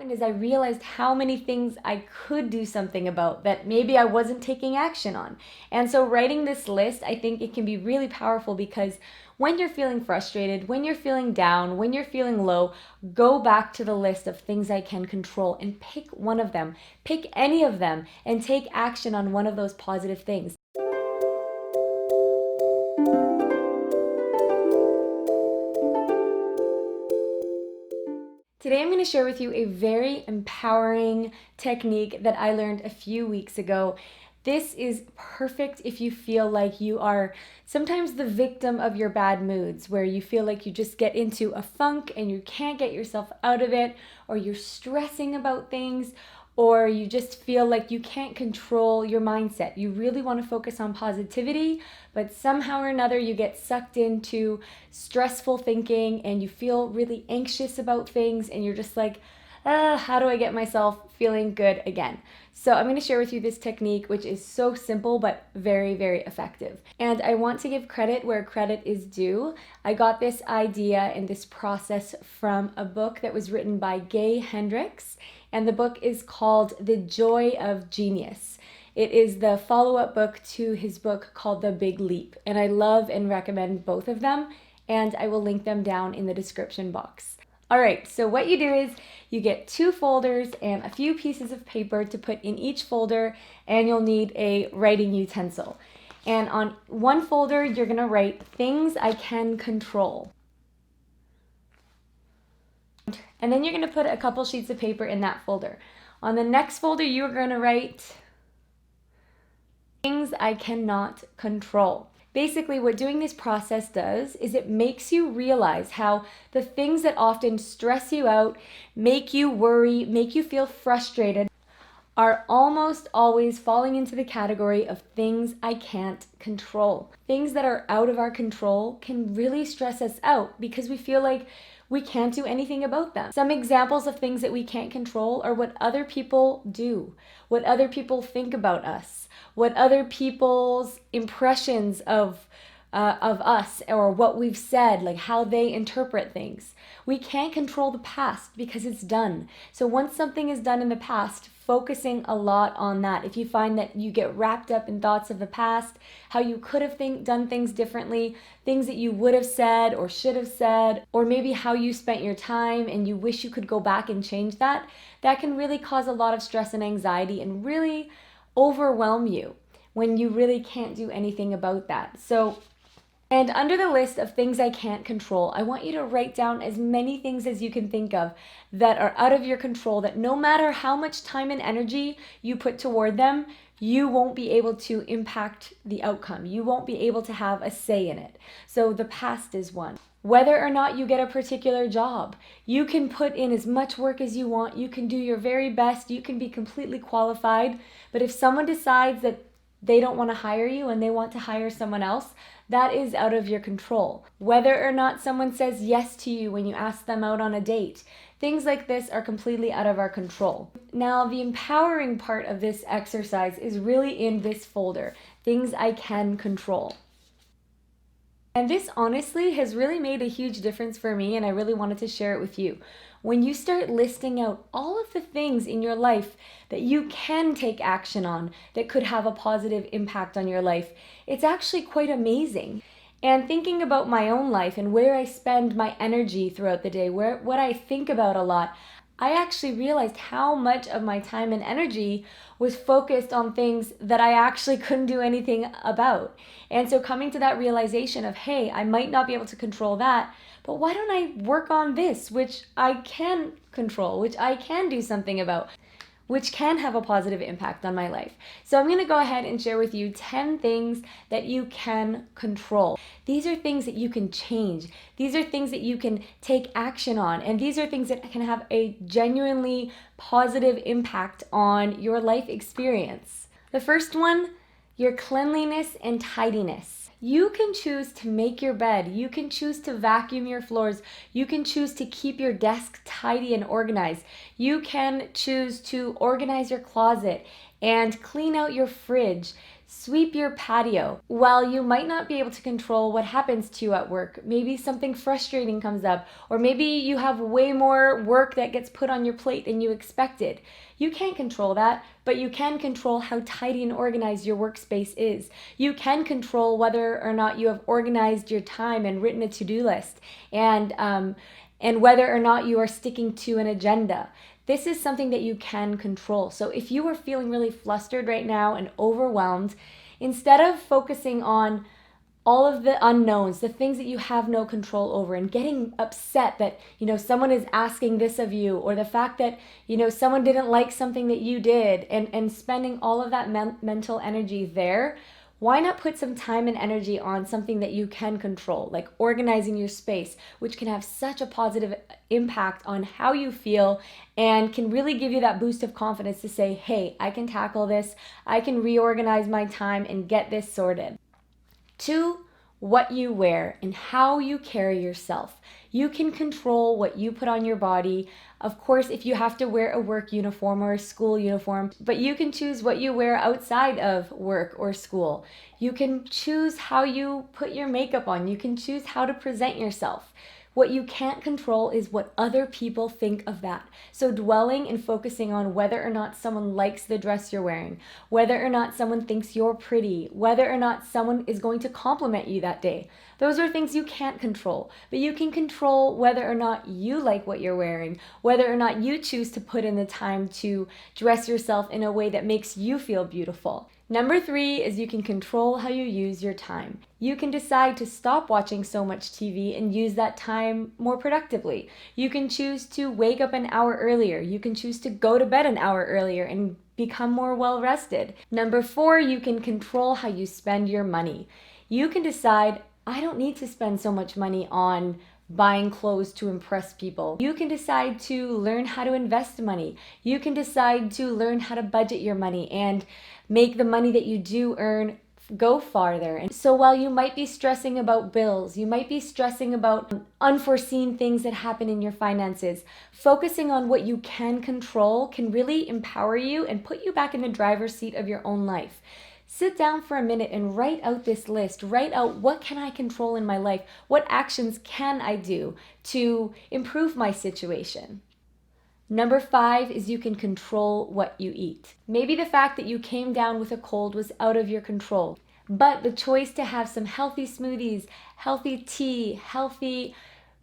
happened is I realized how many things I could do something about that maybe I wasn't taking action on. And so writing this list, I think it can be really powerful because when you're feeling frustrated, when you're feeling down, when you're feeling low, go back to the list of things I can control and pick one of them. Pick any of them and take action on one of those positive things. Today I'm going to share with you a very empowering technique that I learned a few weeks ago. This is perfect if you feel like you are sometimes the victim of your bad moods, where you feel like you just get into a funk and you can't get yourself out of it, or you're stressing about things, or you just feel like you can't control your mindset. You really want to focus on positivity, but somehow or another you get sucked into stressful thinking and you feel really anxious about things and you're just like, how do I get myself feeling good again? So I'm going to share with you this technique, which is so simple but very, very effective. And I want to give credit where credit is due. I got this idea and this process from a book that was written by Gay Hendricks, and the book is called The Joy of Genius. It is the follow-up book to his book called The Big Leap, and I love and recommend both of them, and I will link them down in the description box. All right, so what you do is you get 2 folders and a few pieces of paper to put in each folder, and you'll need a writing utensil. And on one folder, you're gonna write things I can control. And then you're gonna put a couple sheets of paper in that folder. On the next folder, you're gonna write things I cannot control. Basically, what doing this process does is it makes you realize how the things that often stress you out, make you worry, make you feel frustrated, are almost always falling into the category of things I can't control. Things that are out of our control can really stress us out because we feel like we can't do anything about them. Some examples of things that we can't control are what other people do, what other people think about us, what other people's impressions of us or what we've said, like how they interpret things. We can't control the past because it's done. So once something is done in the past, focusing a lot on that. If you find that you get wrapped up in thoughts of the past, how you could have done things differently, things that you would have said or should have said, or maybe how you spent your time and you wish you could go back and change that, that can really cause a lot of stress and anxiety and really overwhelm you when you really can't do anything about that. And under the list of things I can't control, I want you to write down as many things as you can think of that are out of your control, that no matter how much time and energy you put toward them, you won't be able to impact the outcome. You won't be able to have a say in it. So the past is one. Whether or not you get a particular job, you can put in as much work as you want. You can do your very best. You can be completely qualified. But if someone decides that they don't want to hire you and they want to hire someone else, that is out of your control. Whether or not someone says yes to you when you ask them out on a date, things like this are completely out of our control. Now, the empowering part of this exercise is really in this folder, things I can control. And this honestly has really made a huge difference for me, and I really wanted to share it with you. When you start listing out all of the things in your life that you can take action on that could have a positive impact on your life, it's actually quite amazing. And thinking about my own life and where I spend my energy throughout the day, what I think about a lot, I actually realized how much of my time and energy was focused on things that I actually couldn't do anything about. And so coming to that realization of, hey, I might not be able to control that, but why don't I work on this, which I can control, which I can do something about, which can have a positive impact on my life. So I'm gonna go ahead and share with you 10 things that you can control. These are things that you can change. These are things that you can take action on. And these are things that can have a genuinely positive impact on your life experience. The first one, your cleanliness and tidiness. You can choose to make your bed. You can choose to vacuum your floors. You can choose to keep your desk tidy and organized. You can choose to organize your closet and clean out your fridge. Sweep your patio. While you might not be able to control what happens to you at work, maybe something frustrating comes up, or maybe you have way more work that gets put on your plate than you expected. You can't control that, but you can control how tidy and organized your workspace is. You can control whether or not you have organized your time and written a to-do list, and whether or not you are sticking to an agenda. This is something that you can control. So if you are feeling really flustered right now and overwhelmed, instead of focusing on all of the unknowns, the things that you have no control over, and getting upset that, someone is asking this of you, or the fact that, someone didn't like something that you did, and spending all of that mental energy there, why not put some time and energy on something that you can control, like organizing your space, which can have such a positive impact on how you feel and can really give you that boost of confidence to say, hey, I can tackle this, I can reorganize my time and get this sorted. 2, what you wear and how you carry yourself. You can control what you put on your body. Of course, if you have to wear a work uniform or a school uniform, but you can choose what you wear outside of work or school. You can choose how you put your makeup on. You can choose how to present yourself. What you can't control is what other people think of that. So dwelling and focusing on whether or not someone likes the dress you're wearing, whether or not someone thinks you're pretty, whether or not someone is going to compliment you that day. Those are things you can't control, but you can control whether or not you like what you're wearing, whether or not you choose to put in the time to dress yourself in a way that makes you feel beautiful. Number 3 is you can control how you use your time. You can decide to stop watching so much TV and use that time more productively. You can choose to wake up an hour earlier. You can choose to go to bed an hour earlier and become more well rested. Number 4, you can control how you spend your money. You can decide, I don't need to spend so much money on buying clothes to impress people. You can decide to learn how to invest money. You can decide to learn how to budget your money and make the money that you do earn go farther. And so while you might be stressing about bills, you might be stressing about unforeseen things that happen in your finances, focusing on what you can control can really empower you and put you back in the driver's seat of your own life. Sit down for a minute and write out this list. Write out, what can I control in my life? What actions can I do to improve my situation? Number 5 is you can control what you eat. Maybe the fact that you came down with a cold was out of your control, but the choice to have some healthy smoothies, healthy tea, healthy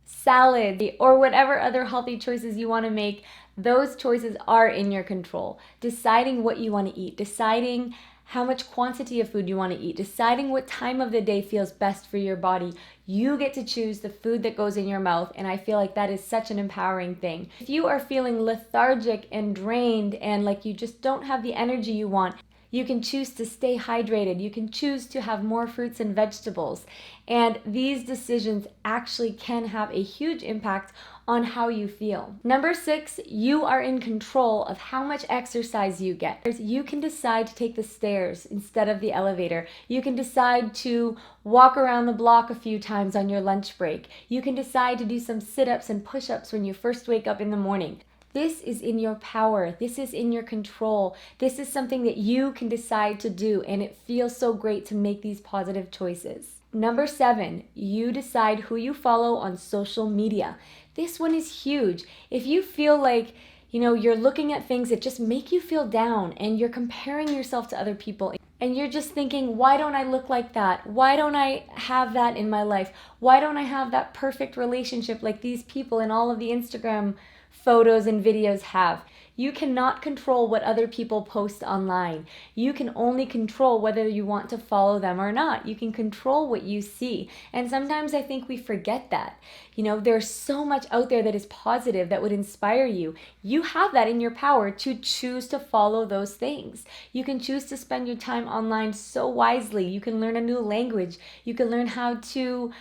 salad, or whatever other healthy choices you want to make, those choices are in your control. Deciding what you want to eat, deciding how much quantity of food you want to eat, deciding what time of the day feels best for your body. You get to choose the food that goes in your mouth, and I feel like that is such an empowering thing. If you are feeling lethargic and drained and like you just don't have the energy you want, you can choose to stay hydrated. You can choose to have more fruits and vegetables. And these decisions actually can have a huge impact on how you feel. Number 6, you are in control of how much exercise you get. You can decide to take the stairs instead of the elevator. You can decide to walk around the block a few times on your lunch break. You can decide to do some sit-ups and push-ups when you first wake up in the morning. This is in your power. This is in your control. This is something that you can decide to do, and it feels so great to make these positive choices. Number 7, you decide who you follow on social media. This one is huge. If you feel like, you're looking at things that just make you feel down and you're comparing yourself to other people and you're just thinking, why don't I look like that? Why don't I have that in my life? Why don't I have that perfect relationship like these people in all of the Instagram photos and videos have? You cannot control what other people post online. You can only control whether you want to follow them or not. You can control what you see. And sometimes I think we forget that. There's so much out there that is positive that would inspire you. You have that in your power to choose to follow those things. You can choose to spend your time online so wisely. You can learn a new language. You can learn how to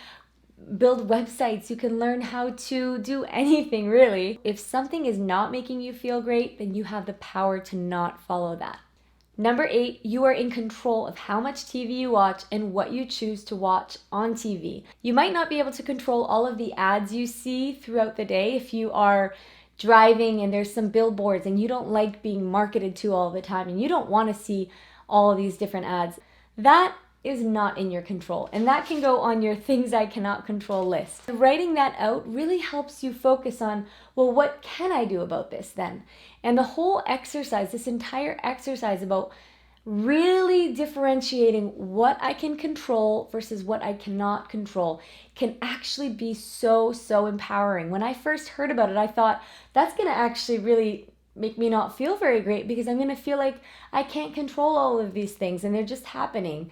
build websites. You can learn how to do anything, really. If something is not making you feel great, then you have the power to not follow that. Number 8, you are in control of how much TV you watch and what you choose to watch on TV. You might not be able to control all of the ads you see throughout the day if you are driving and there's some billboards and you don't like being marketed to all the time and you don't want to see all of these different ads. That is not in your control, and that can go on your things I cannot control list. Writing that out really helps you focus on, well, what can I do about this then? And the whole exercise, this entire exercise about really differentiating what I can control versus what I cannot control can actually be so empowering. When I first heard about it, I thought that's going to actually really make me not feel very great, because I'm going to feel like I can't control all of these things and they're just happening.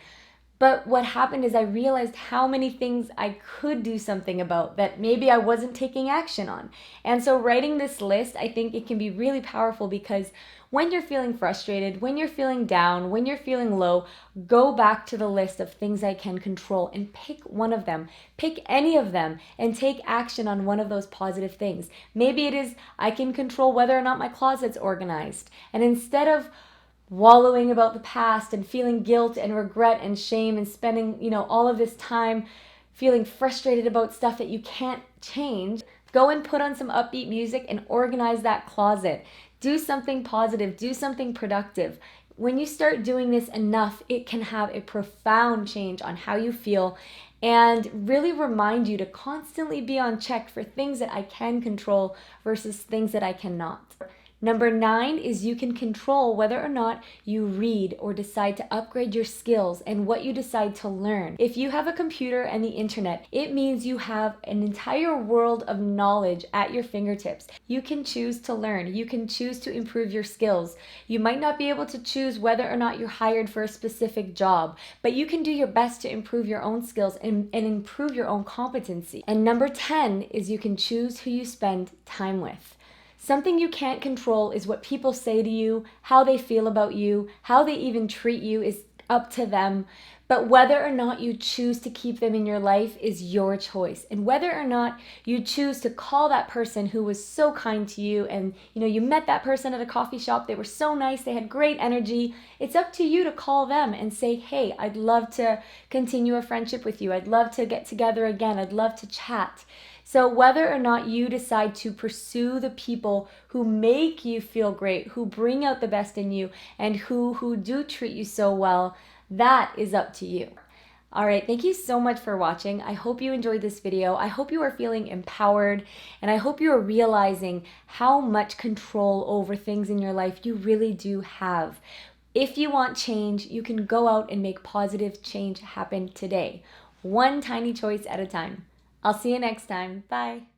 But what happened is I realized how many things I could do something about that maybe I wasn't taking action on. And so writing this list, I think it can be really powerful, because when you're feeling frustrated, when you're feeling down, when you're feeling low, go back to the list of things I can control and pick one of them. Pick any of them and take action on one of those positive things. Maybe it is I can control whether or not my closet's organized. And instead of wallowing about the past and feeling guilt and regret and shame and spending, all of this time feeling frustrated about stuff that you can't change, go and put on some upbeat music and organize that closet. Do something positive, do something productive. When you start doing this enough, it can have a profound change on how you feel and really remind you to constantly be on check for things that I can control versus things that I cannot. Number 9 is you can control whether or not you read or decide to upgrade your skills and what you decide to learn. If you have a computer and the internet, it means you have an entire world of knowledge at your fingertips. You can choose to learn. You can choose to improve your skills. You might not be able to choose whether or not you're hired for a specific job, but you can do your best to improve your own skills and improve your own competency. And number 10 is you can choose who you spend time with. Something you can't control is what people say to you, how they feel about you, how they even treat you is up to them. But whether or not you choose to keep them in your life is your choice. And whether or not you choose to call that person who was so kind to you and you met that person at a coffee shop, they were so nice, they had great energy, it's up to you to call them and say, hey, I'd love to continue a friendship with you. I'd love to get together again. I'd love to chat. So whether or not you decide to pursue the people who make you feel great, who bring out the best in you, and who do treat you so well, that is up to you. All right, thank you so much for watching. I hope you enjoyed this video. I hope you are feeling empowered, and I hope you are realizing how much control over things in your life you really do have. If you want change, you can go out and make positive change happen today, one tiny choice at a time. I'll see you next time. Bye.